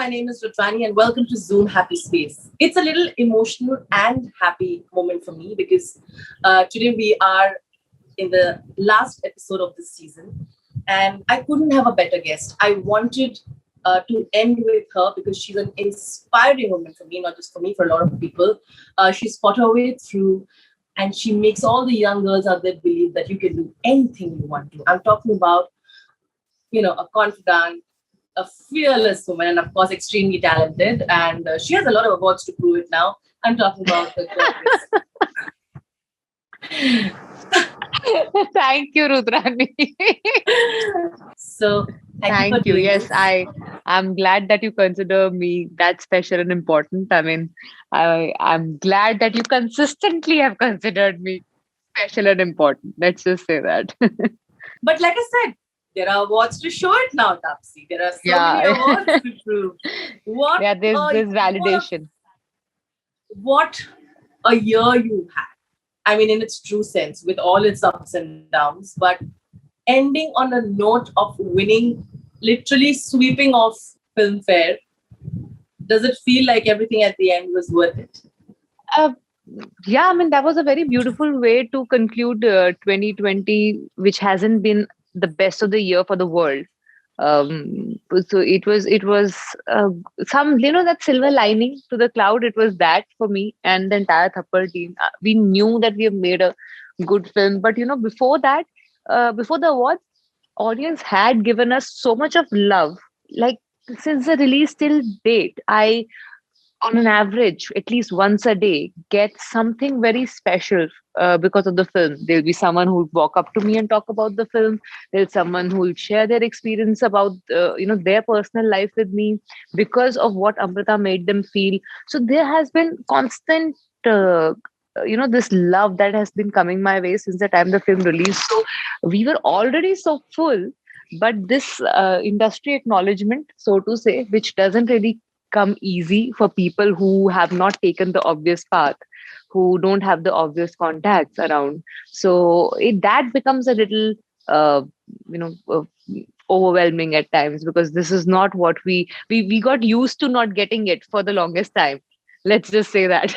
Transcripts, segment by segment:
My name is Rutvani and welcome to Zoom Happy Space. It's a little emotional and happy moment for me because today we are in the last episode of this season and I couldn't have a better guest. I wanted to end with her because she's an inspiring woman for me, not just for me, for a lot of people. She's fought her way through and she makes all the young girls out there believe that you can do anything you want to. I'm talking about, a confidant, a fearless woman, and of course, extremely talented. And she has a lot of awards to prove it now. I'm talking about the Thank you, Rudrani. So, Thank you. Yes, I'm glad that you consider me that special and important. I mean, I'm glad that you consistently have considered me special and important. Let's just say that. But like I said, there are awards to show it now, Taapsee. There are so many awards to prove. There's validation. What a year you had. I mean, in its true sense, with all its ups and downs, but ending on a note of winning, literally sweeping off Filmfare. Does it feel like everything at the end was worth it? Yeah, I mean, that was a very beautiful way to conclude 2020, which hasn't been the best of the year for the world. So it was some, that silver lining to the cloud. It was that for me and the entire Thappad team. We knew that we have made a good film, but before that, before the awards, audience had given us so much of love. Like since the release till date, I on an average, at least once a day, get something very special because of the film. There'll be someone who'll walk up to me and talk about the film. There's someone who'll share their experience about, their personal life with me because of what Amrita made them feel. So there has been constant, this love that has been coming my way since the time the film released. So we were already so full, but this industry acknowledgement, so to say, which doesn't really come easy for people who have not taken the obvious path, who don't have the obvious contacts around. So that becomes a little overwhelming at times, because this is not what we got used to not getting it for the longest time. Let's just say that.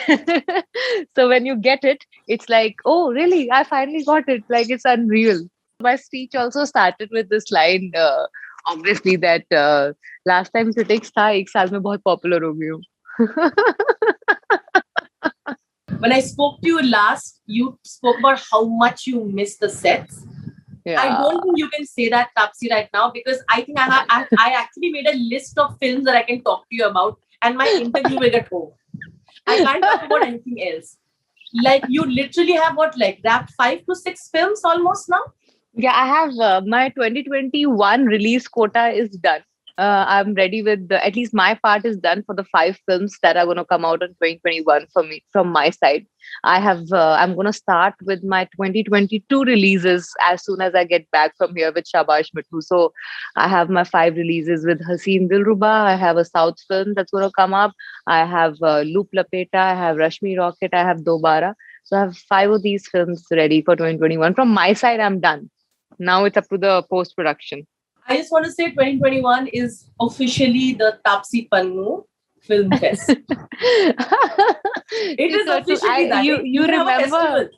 So when you get it, it's like, oh really, I finally got it. Like, it's unreal. My speech also started with this line, obviously, that last time critics था, एक साल में बहुत popular हो गई हूँ. When I spoke to you last, you spoke about how much you miss the sets. Yeah. I don't think you can say that, Taapsee, right now, because I think I actually made a list of films that I can talk to you about, and my interview will get over. I can't talk about anything else. Like, you literally have wrapped 5 to 6 films almost now? Yeah, I have my 2021 release quota is done. I'm ready with at least my part is done for the 5 films that are going to come out in 2021 for me from my side. I'm going to start with my 2022 releases as soon as I get back from here with Shabash Mithu. So I have my 5 releases with Haseen Dilruba. I have a South film that's going to come up. I have Loop Lapeta. I have Rashmi Rocket. I have Dobara. So I have 5 of these films ready for 2021. From my side, I'm done. Now it's up to the post-production. I just want to say 2021 is officially the Taapsee Pannu Film Fest. It is officially that. You remember,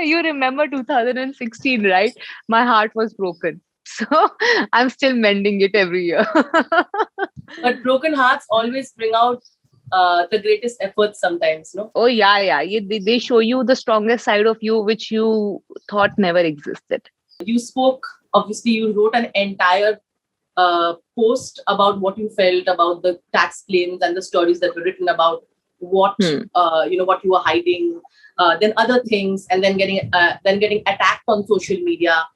you remember 2016, right? My heart was broken. So I'm still mending it every year. But broken hearts always bring out the greatest efforts sometimes, no? Oh, yeah. They show you the strongest side of you, which you thought never existed. You spoke, obviously, you wrote an entire post about what you felt about the tax claims and the stories that were written about what what you were hiding, then other things, and then getting attacked on social media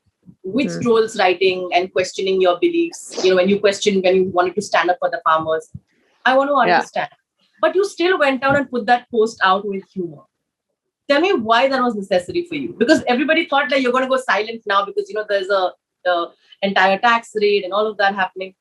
with trolls writing and questioning your beliefs. When you wanted to stand up for the farmers. I want to understand. But you still went out and put that post out with humor. Tell me why that was necessary for you. Because everybody thought that you're going to go silent now because, there's a entire tax raid and all of that happening.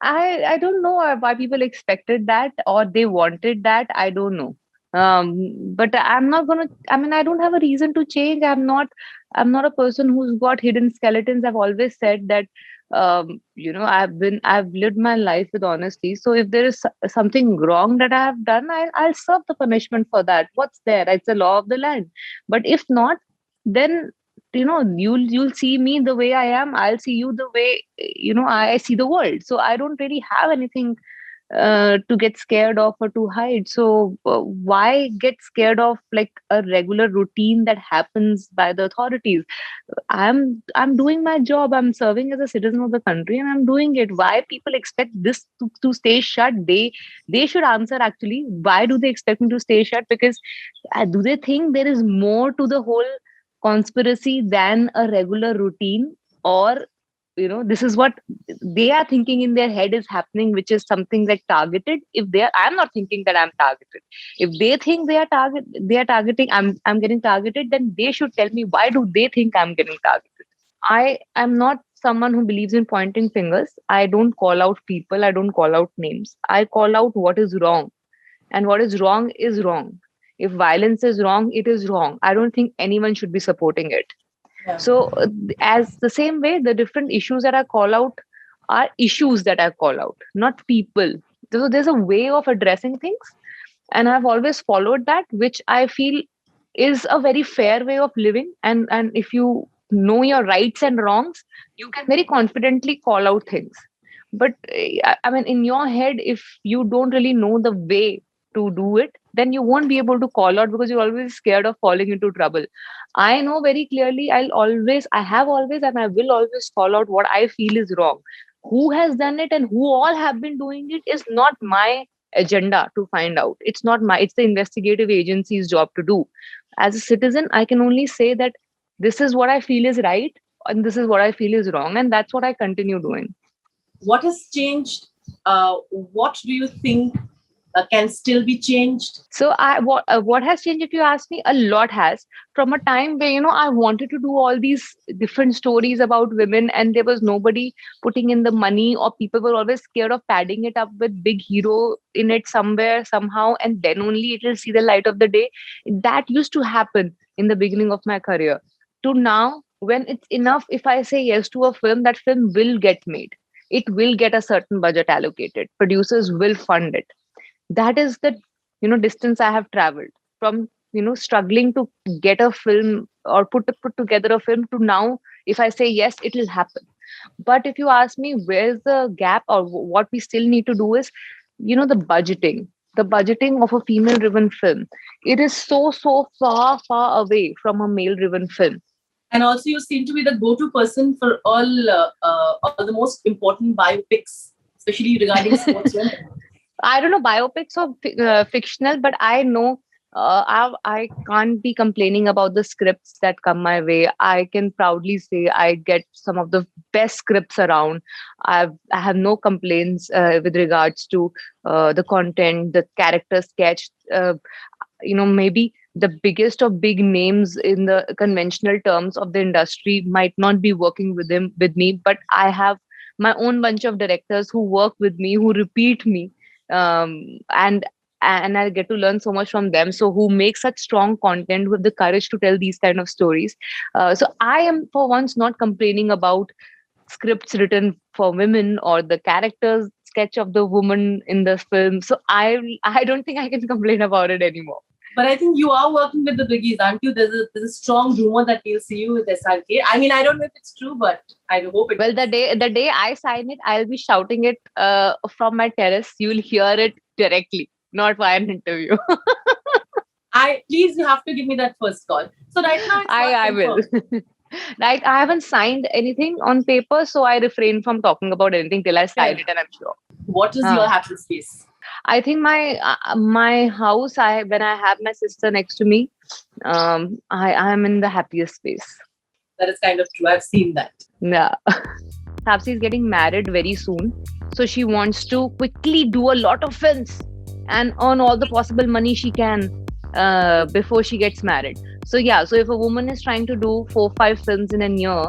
I don't know why people expected that or they wanted that. I don't know. But I'm not going to, I don't have a reason to change. I'm not a person who's got hidden skeletons. I've always said that I've lived my life with honesty. So if there is something wrong that I have done, I'll serve the punishment for that. What's there? It's the law of the land. But if not, then you'll see me the way I am. I'll see you the way I see the world. So I don't really have anything to get scared of or to hide. So why get scared of like a regular routine that happens by the authorities? I'm doing my job. I'm serving as a citizen of the country, and I'm doing it. Why people expect this to stay shut? They should answer actually. Why do they expect me to stay shut? Because do they think there is more to the whole conspiracy than a regular routine? Or this is what they are thinking in their head is happening, which is something like targeted. If they are, I'm not thinking that I'm targeted. If they think they are targeting, I'm getting targeted, then they should tell me why do they think I'm getting targeted. I am not someone who believes in pointing fingers. I don't call out people, I don't call out names. I call out what is wrong, and what is wrong is wrong. If violence is wrong, it is wrong. I don't think anyone should be supporting it. Yeah. So, as the same way, the different issues that I call out are issues that I call out, not people. So, there's a way of addressing things, and I've always followed that, which I feel is a very fair way of living. And if you know your rights and wrongs, you can very confidently call out things. But I mean, in your head, if you don't really know the way to do it, then you won't be able to call out because you're always scared of falling into trouble. I know very clearly I have always, and I will always call out what I feel is wrong. Who has done it and who all have been doing it is not my agenda to find out. It's the investigative agency's job to do. As a citizen, I can only say that this is what I feel is right and this is what I feel is wrong. And that's what I continue doing. What has changed? What do you think can still be changed? So what has changed, if you ask me? A lot has. From a time where I wanted to do all these different stories about women, and there was nobody putting in the money, or people were always scared of padding it up with big hero in it somewhere somehow, and then only it will see the light of the day. That used to happen in the beginning of my career. To now, when it's enough, if I say yes to a film, that film will get made. It will get a certain budget allocated. Producers will fund it. That is the distance I have traveled from struggling to get a film or put together a film, to now if I say yes, it will happen. But if you ask me where's the gap, or what we still need to do is the budgeting of a female driven film. It is so far away from a male driven film. And also, you seem to be the go-to person for all the most important biopics, especially regarding sports women. I don't know biopics or fictional, but I know I can't be complaining about the scripts that come my way. I can proudly say I get some of the best scripts around. I have no complaints with regards to the content, the character sketch. Maybe the biggest of big names in the conventional terms of the industry might not be working with me, but I have my own bunch of directors who work with me, who repeat me, and I get to learn so much from them. So who make such strong content, who have the courage to tell these kind of stories. So I am for once not complaining about scripts written for women or the characters sketch of the woman in the film. So I don't think I can complain about it anymore. But I think you are working with the biggies, aren't you? There's a strong rumor that we'll see you with SRK. I mean, I don't know if it's true, but I hope it. Well, the day I sign it, I'll be shouting it from my terrace. You'll hear it directly, not via an interview. Please, you have to give me that first call. So right now, I will. Like, I haven't signed anything on paper, so I refrain from talking about anything till I sign it, and I'm sure. What is your happy space? I think my house. When I have my sister next to me, I am in the happiest space. That is kind of true. I've seen that. Yeah. Taapsee is getting married very soon, so she wants to quickly do a lot of films and earn all the possible money she can before she gets married. So if a woman is trying to do 4-5 films in a year,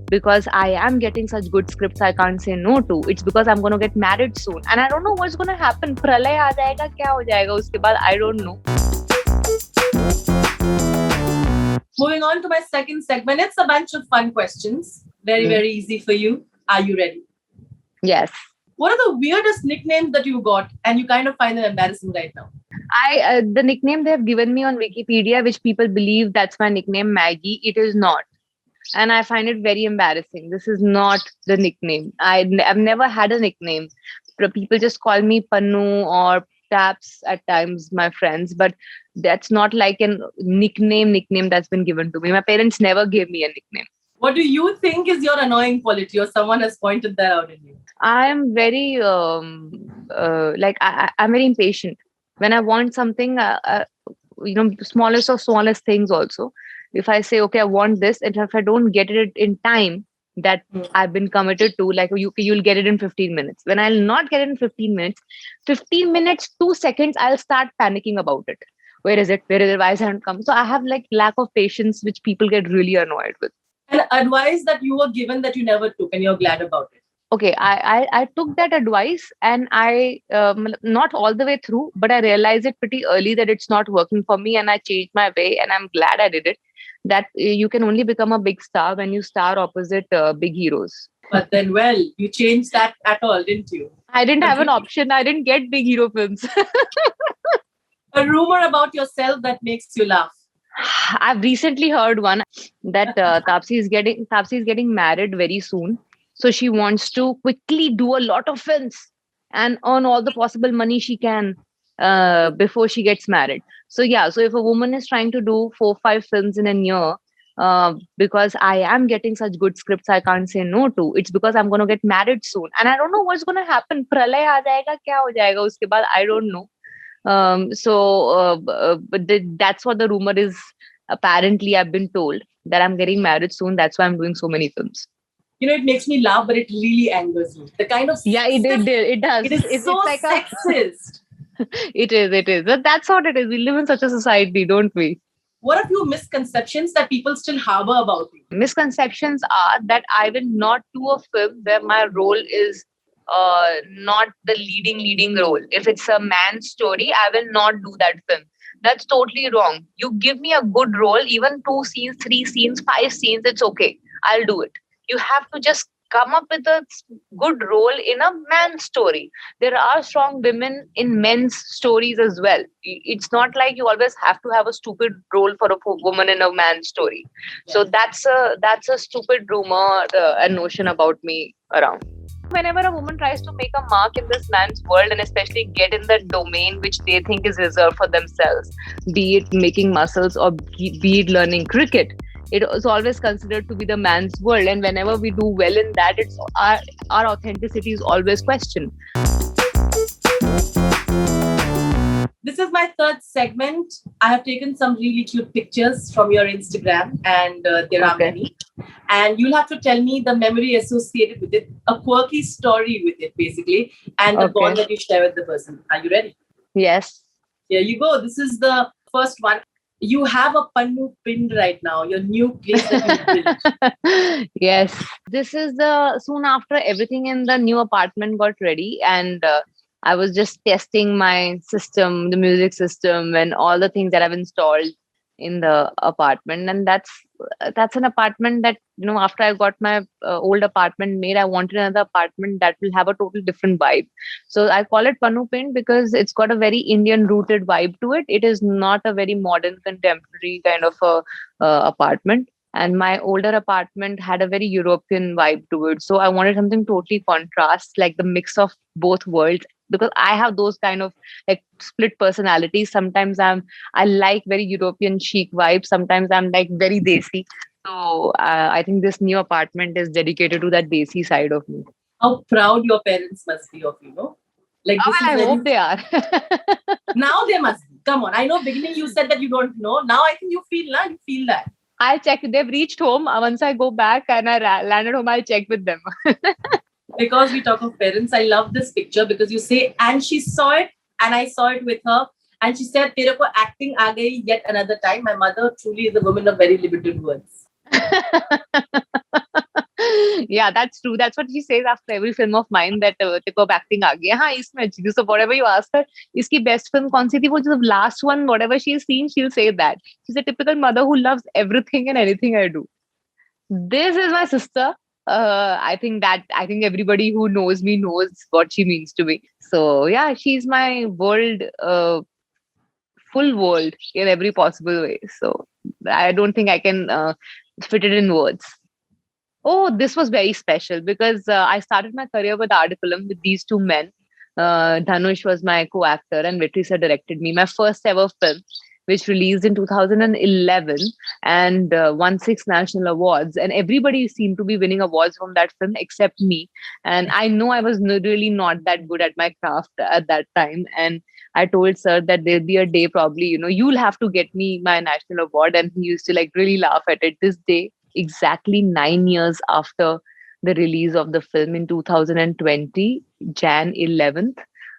because I am getting such good scripts, I can't say no to. It's because I'm going to get married soon, and I don't know what's going to happen. Pralay aa jayega, kya ho jayega uske baad, I don't know. Moving on to my second segment. It's a bunch of fun questions. Very, very easy for you. Are you ready? Yes. What are the weirdest nicknames that you got and you kind of find them embarrassing right now? I the nickname they have given me on Wikipedia, which people believe that's my nickname, Maggie, it is not. And I find it very embarrassing. This is not the nickname. I've never had a nickname. People just call me Pannu or Taps at times, my friends, but that's not like a nickname that's been given to me. My parents never gave me a nickname. What do you think is your annoying quality or someone has pointed that out in you? I am very I'm very impatient. When I want something, smallest of smallest things also. If I say, okay, I want this, and if I don't get it in time that Hmm. I've been committed to, like you'll get it in 15 minutes. When I'll not get it in 15 minutes, 2 seconds, I'll start panicking about it. Where is it? Where is it? Why hasn't it come? So I have like lack of patience, which people get really annoyed with. An advice that you were given that you never took and you're glad about it. Okay, I took that advice, and I not all the way through, but I realized it pretty early that it's not working for me, and I changed my way, and I'm glad I did it. That you can only become a big star when you star opposite big heroes. But then, well, you changed that at all, didn't you? I didn't have an Continue. option. I didn't get big hero films. A rumor about yourself that makes you laugh. I've recently heard one that Taapsee is getting married very soon, so she wants to quickly do a lot of films and earn all the possible money she can before she gets married. So yeah, so if a woman is trying to do 4 5 films in a year, because I am getting such good scripts, I can't say no to. It's because I'm going to get married soon, and I don't know what's going to happen. Pralay aa jayega, kya ho jayega uske baad, I don't know. That's what the rumor is. Apparently, I've been told that I'm getting married soon. That's why I'm doing so many films. You know, it makes me laugh, but it really angers me. The kind of Yeah, it does. it is so It's like a sexist. it is. But that's what it is. We live in such a society, don't we? What are few misconceptions that people still harbor about you? Misconceptions are that I will not do a film where my role is not the leading role. If it's a man's story, I will not do that film. That's totally wrong. You give me a good role, even 2 scenes, 3 scenes, 5 scenes, it's okay. I'll do it. You have to just come up with a good role in a man's story. There are strong women in men's stories as well. It's not like you always have to have a stupid role for a woman in a man's story. So that's a stupid rumor and notion about me around. Whenever a woman tries to make a mark in this man's world, and especially get in the domain which they think is reserved for themselves, be it making muscles or be it learning cricket, it is always considered to be the man's world. And whenever we do well in that, it's our authenticity is always questioned. This is my third segment. I have taken some really cute pictures from your Instagram, and there are Okay. many. And you'll have to tell me the memory associated with it, a quirky story with it, basically, and the Okay. bond that you share with the person. Are you ready? Yes. Here you go. This is the first one. You have a Pannu pinned right now, your new place that you built. Yes. This is the soon after everything in the new apartment got ready, and I was just testing my system, the music system, and all the things that I've installed in the apartment. And that's an apartment that, after I got my old apartment made, I wanted another apartment that will have a totally different vibe. So I call it Pannu Paint because it's got a very Indian rooted vibe to it. It is not a very modern contemporary kind of a apartment. And my older apartment had a very European vibe to it. So I wanted something totally contrast, like the mix of both worlds. Because I have those kind of like split personalities. Sometimes I like very European chic vibes. Sometimes I'm like very desi. So I think this new apartment is dedicated to that desi side of me. How proud your parents must be of you, no? Like Oh, this well, I is very... hope they are. Now they must be. Come on. I know beginning you said that you don't know. Now I think you feel that. I'll check. They've reached home. Once I go back and I landed home, I'll check with them. Because we talk of parents, I love this picture because you say, and she saw it, and I saw it with her, and she said, "Tere ko acting aa gayi yet another time." My mother truly is a woman of very limited words. Yeah, that's true. That's what she says after every film of mine, that Teko acting aa gaya. Haan, isme achhi thi. So whatever you ask her, iski best film kaun si thi, wo the last one, whatever she's seen, she'll say that. She's a typical mother who loves everything and anything I do. This is my sister. I think everybody who knows me knows what she means to me. So yeah, she's my full world in every possible way. So I don't think I can fit it in words. Oh, this was very special because I started my career with art film with these two men. Dhanush was my co-actor and Vitri sir directed me. My first ever film, which released in 2011 and won 6 national awards. And everybody seemed to be winning awards from that film except me. And I know I was really not that good at my craft at that time. And I told sir that there'll be a day probably, you'll have to get me my national award. And he used to like really laugh at it. This day, exactly 9 years after the release of the film in 2020, Jan 11th,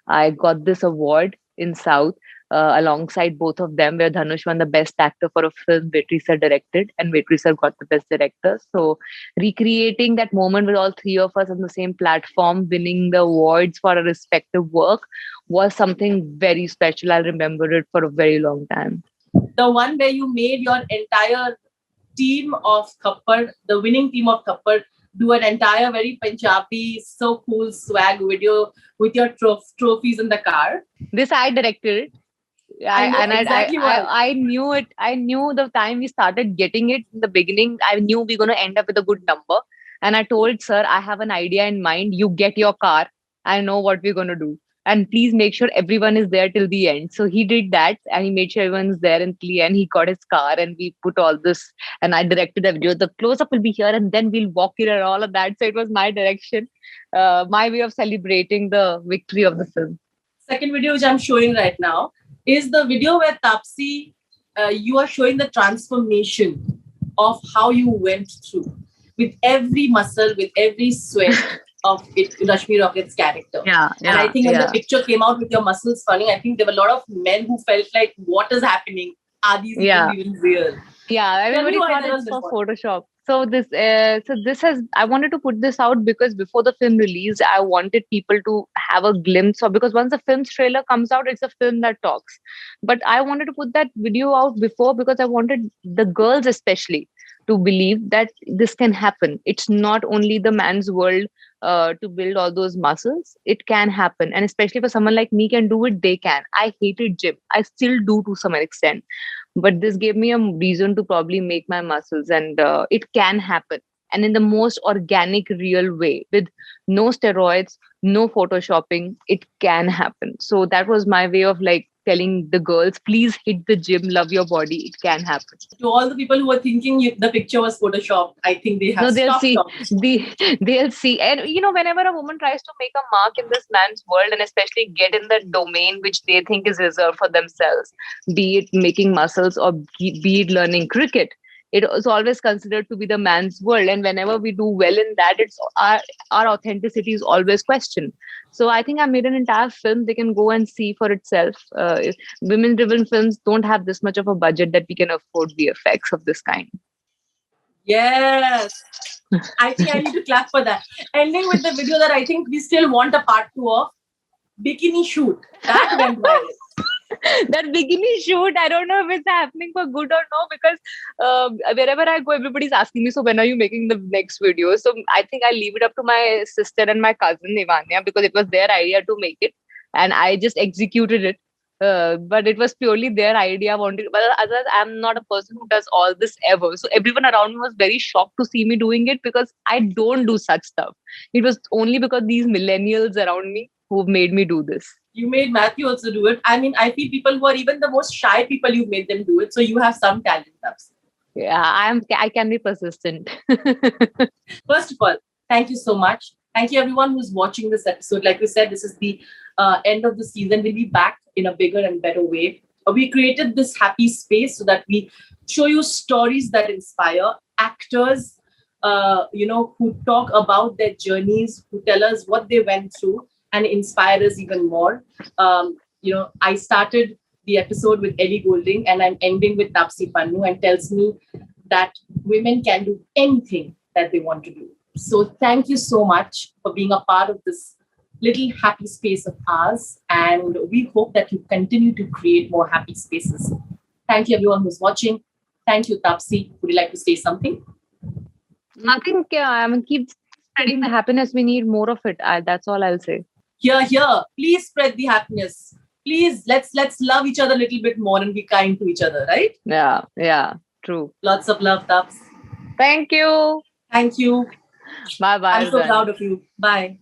I got this award in South alongside both of them, where Dhanush won the best actor for a film Vetri sir directed, and Vetri sir got the best director. So recreating that moment with all three of us on the same platform, winning the awards for our respective work, was something very special. I'll remember it for a very long time. The one where you made your entire team of Thappad, the winning team of Thappad, do an entire very Punjabi, so cool swag video with your trophies in the car. This I directed it. I know exactly what. I knew it. I knew the time we started getting it in the beginning, I knew we are going to end up with a good number. And I told sir, I have an idea in mind. You get your car. I know what we're going to do. And please make sure everyone is there till the end. So he did that and he made sure everyone's there until the end. He got his car and we put all this and I directed the video. The close up will be here and then we'll walk it and all of that. So it was my direction, my way of celebrating the victory of the film. Second video, which I'm showing right now, is the video where Taapsee, you are showing the transformation of how you went through with every muscle, with every sweat of it, Rashmi Rocket's character. Yeah. And I think when the picture came out with your muscles funny, I think there were a lot of men who felt like, what is happening? Are these even real? Yeah, everybody thought it's for Photoshop. So this has, I wanted to put this out because before the film released, I wanted people to have a glimpse of, because once the film's trailer comes out, it's a film that talks. But I wanted to put that video out before because I wanted the girls especially to believe that this can happen. It's not only the man's world to build all those muscles. It can happen. And especially for someone like me can do it, they can. I hated gym. I still do to some extent. But this gave me a reason to probably make my muscles, and it can happen. And in the most organic, real way, with no steroids, no photoshopping, it can happen. So that was my way of like telling the girls, please hit the gym, love your body, it can happen. To all the people who are thinking the picture was photoshopped, I think they have they'll see they'll see. And whenever a woman tries to make a mark in this man's world, and especially get in the domain which they think is reserved for themselves, be it making muscles or be it learning cricket, it is always considered to be the man's world. And whenever we do well in that, it's our authenticity is always questioned. So I think I made an entire film they can go and see for itself. Women-driven films don't have this much of a budget that we can afford VFX of this kind. Yes. I think I need to clap for that. Ending with the video that I think we still want a part 2 of, bikini shoot. That went viral. That bikini shoot, I don't know if it's happening for good or no, because wherever I go, everybody's asking me, so when are you making the next video? So I think I leave it up to my sister and my cousin Ivania, because it was their idea to make it and I just executed it. But it was purely their idea. But otherwise, I'm not a person who does all this ever. So everyone around me was very shocked to see me doing it, because I don't do such stuff. It was only because these millennials around me who made me do this. You made Matthew also do it. I mean, I feel people who are even the most shy people, you made them do it. So you have some talent. Yeah, I can be persistent. First of all, thank you so much. Thank you everyone who's watching this episode. Like we said, this is the end of the season. We'll be back in a bigger and better way. We created this happy space so that we show you stories that inspire, actors, who talk about their journeys, who tell us what they went through and inspire us even more. I started the episode with Ellie Goulding and I'm ending with Taapsee Pannu, and tells me that women can do anything that they want to do. So thank you so much for being a part of this little happy space of ours. And we hope that you continue to create more happy spaces. Thank you everyone who's watching. Thank you, Taapsee. Would you like to say something? Nothing. I mean, keep spreading the happiness. We need more of it. That's all I'll say. Here. Please spread the happiness. Please, let's love each other a little bit more and be kind to each other, right? Yeah, true. Lots of love, Taps. Thank you. Thank you. Bye bye. I'm so proud of you. Bye.